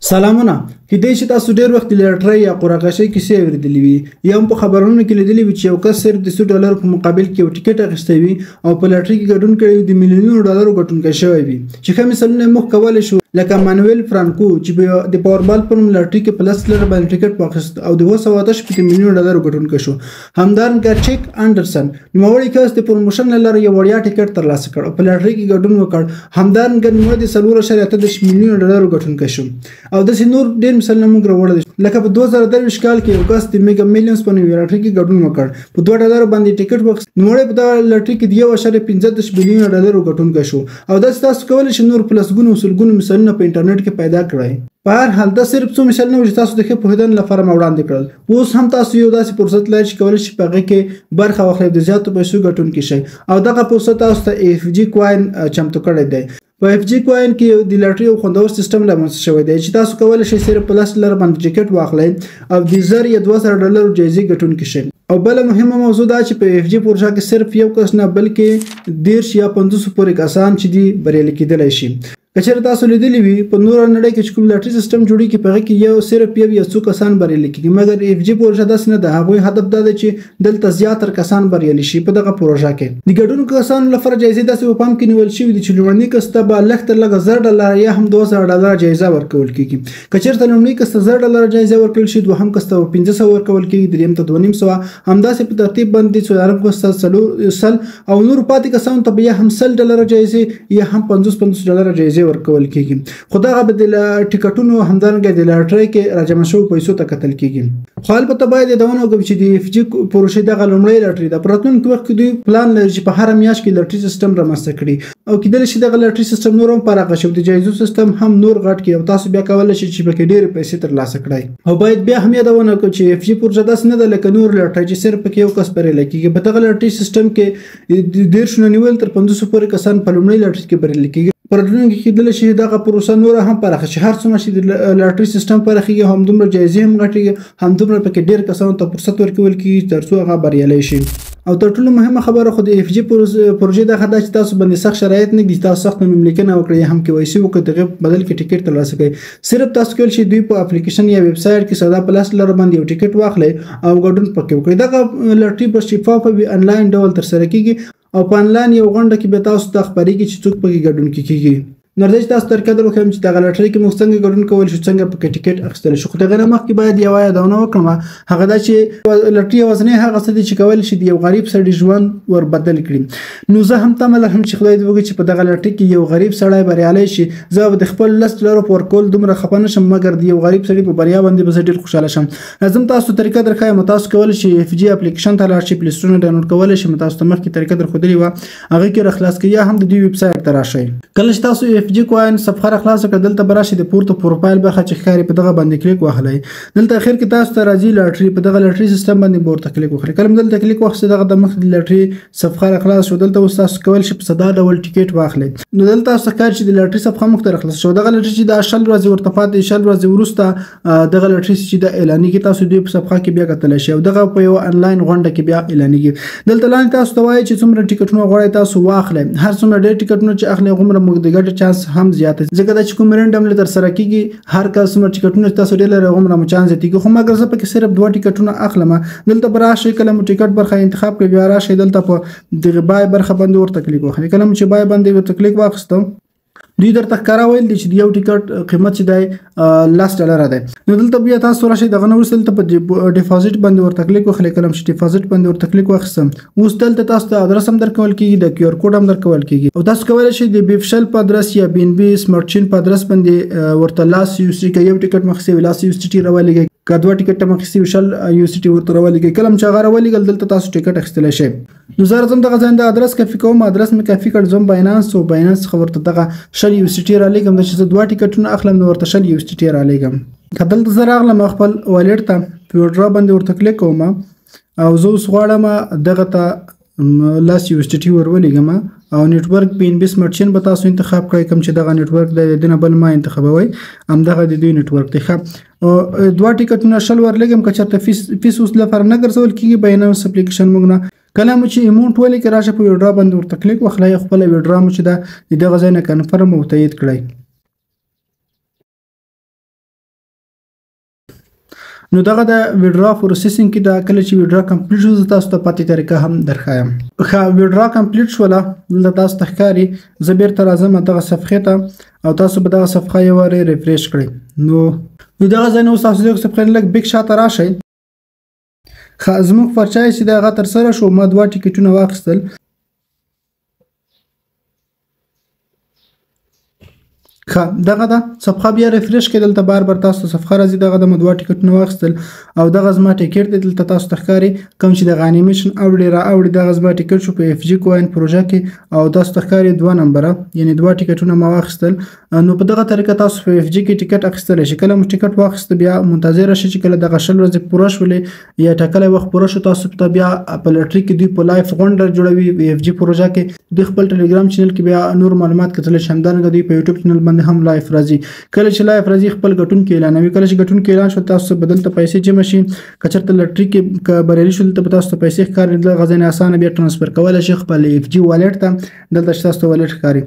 سلامونه کیدای شي تاسو ډیر وخت لټري یا قراقشي کیسې اوریدلې وي یا هم په خبرونو کې لیدلې وي چې یو کس صرف د $100 په مقابل کې یو ټیکټ اخیستی وي او په لټري کې ګډون کړی د میلیونونو ډالرو ګټونکی شوی وي چې ښه مثالونه موږ کولی شو لکه مانویل فرانکو چې د پاوربال په نوم لټري کې په $10 باندې ټیکټ واخیست او د 288 میلیونو ډالرو ګټونکی شو. همدارنګه چیک انډرسن نوموړی کس د پروموشن له لارې یو وړیا ټیکټ ترلاسه کړ او په لټري کې ګډون وکړ. همدارنګه نوموړی د $4.8 میلیونو ډالرو ګټونکی شو او داسې نور ډیر مثالونه موږ راوړل لکه په 2023 کال کې یو کس د میګا میلیونز په نوم لټري کې ګډون وکړ په $2 باندې ټیکټ واخیست. نوموړی په دغه لټري کې د $1.15 میلیونه ډالرو ګټونکی شو او داسې تاسو کولی شئ نور په لسګونو سلګونو مثالونه په انټرنیټ کې پیدا کړئ. په هر حال دا صرف څو مثالونه چې تاسو د ښه پوهېدنې لپاره مې وړاندې کړل. اوس هم تاسو یو داسې فرصت لرئ چې کولی شئ په هغې کې برخه واخلئ د زیاتو پیسو ګټونکي شئ او دغه فرصت تاسو ته AFG کوین چمتو کړی دی. په AFG کوین کې د لټري یو خوندور سیستم رامنځته شوی دی چې تاسو کولی شئ صرف په $10 باندې ټیکټ واخلئ او د $1000 یا $200 جایزې ګټونکي شئ. او بله مهمه موضوع دا چې په AFG پروژه کې صرف یو کس نه بلکې 10 یا 50 پورې کسان چې دي بریالي کېدلی شي. که چېرې تاسو لیدلي وي په نوره نړۍ کې چې کوم لټري سیستم جوړېږي په هغې کې صرف یو یا څو کسان بریالي کېږي مګر AFG پروژه داسې نه ده. هغوی هدف دا دی چې دلته زیاتره کسان بریالي شي په دغه پروژه کې. د ګډونکو کسانو لپاره جایزې داسې په پام کې نیول شوي دي چې لومړني کس ته به لږ تر لږه $10 یا هم $200 جایزه ورکول کېږي. که چېرته لومړني کس ته $10 جایزه ورکول شي دوهم کس ته 500 ورکول کېږي دریم ته 250 همداسې په ترتیب باندې څلورم کس ته 100 او نور پاتې کسانو ته به یا هم $100 جایزې یا هم $50 جایزې ورکول کېږي. خو دغه به د ټیکټونو همدارنګه د لټرۍ کې راجمع شویو پیسو ته کتل کېږي. خو البته باید یادونه وکړم چې د AFG پروژې دغه لومړۍ لټري ده. په راتلونکي وخت کې دوی پلان لري چې په هره میاشت کې لټري سیستم رامنځته کړي او کیدلی شي دغه لټري سیستم نور هم پراخه شي او د جایزو سیستم هم نور غټ کړي او تاسو بیا کولی شئ چې پکې ډېرې پیسې ترلاسه کړئ. او باید بیا هم یادونه وکړو چې AFG پروژه داسې نه ده لکه نور لټرۍ چې صرف پکې یو کس بریالی کېږي. په دغه لټري سیستم کې 10 نه نیول تر 500 پورې کسان په لومړۍ لټري کې بریالي کېږي. په راتلونکي کې کیدلی شي دغه پروسه نوره هم پراخه شي. هر څومره چې د لټري سیستم پراخېږي همدومره جایزې هم غټېږي همدومره پکې ډېر کسانو ته فرصت ورکول کېږي تر څو هغه بریالی شي. او تر ټولو مهمه خبره خو د AFG پروژې دغه ده چې تاسو باندې سخت شرایط نه دي. تاسو سخت نوملیکنه وکړئ یا هم KYC وکړئ د هغې په بدل کې ټیکټ ترلاسه کړئ. صرف تاسو کولی شئ دوی په اپلیکیشن یا ویب سایټ کې ساده په $10 باندې یو ټیکټ واخلئ او ګډون پکې وکړئ. دغه لټري په شفافه وي انلاین ډول ترسره کېږي او په انلاین یو غونډه کې به تاسو ته خپرېږي چې څوک پکې ګډون کېږي. نو راځئ چې تاسو ته قدر وښیم چې دغه لټرۍ کې موږ څنګه ګډون کولی شو څنګه پکې ټیکټ اخیستلی شو. خو د هغې نه مخکې باید یوه یادونه وکړم هغه دا چې لټري یوازینی هغه څه دی چې کولی شي د یو غریب سړي ژوند ور بدل کړي. نو زه هم تمه لرم چې خدای دې وکړي چې په دغه لټرۍ کې یو غریب سړی بریالی شي. زه به د خپل $10 په ورکول دومره خفه نه شم مګر د یو غریب سړي په بریا باندې به زه ډېر خوشحاله شم. لازم تاسو طریقه درښایم تاسو کولی شئ AFG اپلیکیشن ته لاړ شئ پلی سټور نه ډاونلوډ کولی شئ. تاسو ته مخکې طریقه درښودلې وه هغې کې راخلاص کړئ یا هم د دوی ویب سایټ ته راشئ. کله چې تاسو AFG کوین صفحه راخلاصه کړئ دلته به راشئ د پورته پروفایل برخه چې ښکاري په دغه باندې کلیک واخلئ. دلته اخر کې تاسو ته راځي لټري په دغه لټري سیستم باندې به ورته کلیک وکړئ. کله مو دلته کلیک واخیستئ دغه د مخکې د لټري صفحه راخلاصه شو. دلته اوس تاسو کولی شئ په ساده ډول ټیکټ واخلئ. نو دلته تاسو ته ښکاري چې د لټري صفحه موږ ته راخلاصه شوه. دغه لټري چې دا 100 ورځې ورته پاتې 100 ورځې وروسته دغه لټري چې د اعلانېږي تاسو دوی په صفحه کې بیا کتلی شئ او دغه په یوه انلاین غونډه کې بیا اعلانېږي. دلته لاندې تاسو ته وایي چې څومره ټیکټونه غواړئ تاسو واخلئ. هر څومره ډېر ټیکټونه چې اخلئ هغومره موږ د ګټې چانس هم زیات دی ځکه دا چې کوم رینډملی ترسره کېږي هر کله څومره ټیکټونه تاسو ډېر لرئ هغومره مو چانس زیاتېږي. خو مګر زه پکې صرف 2 ټیکټونه اخلم. دلته به راشئ کله مو ټیکټ برخه انتخاب کړئ بیا راشئ دلته په دغه بای برخه باندې ورته کلیک وکړئ. کله مو چې بای باندې ورته کلیک واخیستم دوی درته ښکاره ویل دي چې د یو ټیکټ قیمت چې دی $10 دی. نو دلته بیا تاسو راشئ دغه نه وروسته دلته په ډیپازیټ باندې ورته کلیک وکړئ. کله چې ډیپازیټ باندې ورته کلیک واخیستم اوس دلته تاسو ته ادرس هم درکول کېږي د QR کوډ هم درکول کېږي او تاسو کولی شئ د بیفشل په ادرس یا BNB سمارټ چین په ادرس باندې ورته $10 که یو ټیکټ مو اخیستی وي $10 راولېږئ که 2 ټیکټ مو اخیستی وي $100 ورته راولېږئ. کله چې هغه راولېږل دلته تاسو ټیکټ اخیستلی شئ. نو زه راځم دغه ځای د ادرس کافي کوم ادرس مې کافي کړ ځم باینانس او باینانس څخه ورته دغه $100 رالېږم دا چې زه 2 ټیکټونه اخلم نو ورته $100 رالېږم. که دلته زه راغلم خپل والېټ ته په وډرا باندې ورته کلیک کوم او زه اوس غواړم دغه ته $10 ورولېږم او نیټورک BNB سمارټ چین به تاسو انتخاب کړئ کوم چې دغه نیټورک دی د دې نه بل مه انتخابوئ همدغه د دوی نیټورک دی. ښه 2 ټیکټونه $100 ورلېږم که چېرته فیس اوس لپاره نه ګرځول کېږي باینانس اپلیکیشن موږ نه کله مو چې اماونټ ولیکئ راشه په وډرا باندې ورته کلیک واخلئ خپله وډرا مو چې ده د دغه ځای نه کنفرم او تایید کړئ. نو دغه د ویډرا پروسیسینګ کې دا کله چې ویډرا کمپلیټ شو تاسو ته پاتې طریقه هم درخایم. ښه ویډرا کمپلیټ شوله دلته تاسو ته ښکاري. زه بیرته راځم دغه صفحې ته او تاسو به دغه صفحه یو وارې ریفریش کړئ. نو دغه ځای نه اوس تاسو دغه صفحې لږ بیک شاته راشئ. ښه زموږ پرچای چې د هغه ترسره شو ما 2 ټیکټونه واخیستل. دغه د صفحه بیا ریفریش کړئ. دلته بار بار تاسو صفحه راځي. دغه د 2 ټیکټونه واخیستل او دغه زما ټیکټ دی. دلته تاسو ته ښکاري کوم چې د انیمیشن اوړي را اوړي دغه زما ټیکټ شو په اف جی کوین پروژه کې او تاسو ته ښکاري 2 نمبره یعنی 2 ټیکټونه ما واخیستل. نو په دغه طریقه تاسو په اف جی کې ټیکټ اخیستلی شئ. کله مو ټیکټ واخیست بیا منتظر شئ چې کله دغه 20 ورځې پوره شولې یا ټاکلی وخت پوره شو تاسو ته بیا په لټري کې دوی په لایف غونډه جوړوي په اف جی پروژه کې. دوی خپل ټلګرام چینل کې بیا نور معلومات کتلی شئ. همدارنګه دوی په یوټیوب چینل باندې هم لایف راځي. کله چې لایف راځي خپل ګټونکي اعلانوي. کله چې ګټونکي اعلان شو تاسو بدلته پیسې جمع شي. کچرته لټري کې بریالي شول ته تاسو ته پیسې ښکاري. دغه غزنه اسانه بیا ترانسفر کولای شي خپل اف جی والټ ته. دلته تاسو ته والټ ښکاري.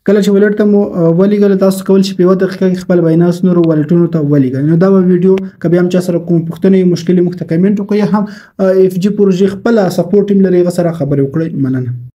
کله چې والټ ته مو ولېږل تاسو کول شي په 1 دقیقه کې خپل باینانس نور والټونو ته ولېږئ. نو دا ویډیو کبه هم چا سره کوم پوښتنه مشکل مخته کمنټ وکړئ. هم اف جی پروژې خپل سپورټ ټیم لري غسر خبرې وکړئ. مننه.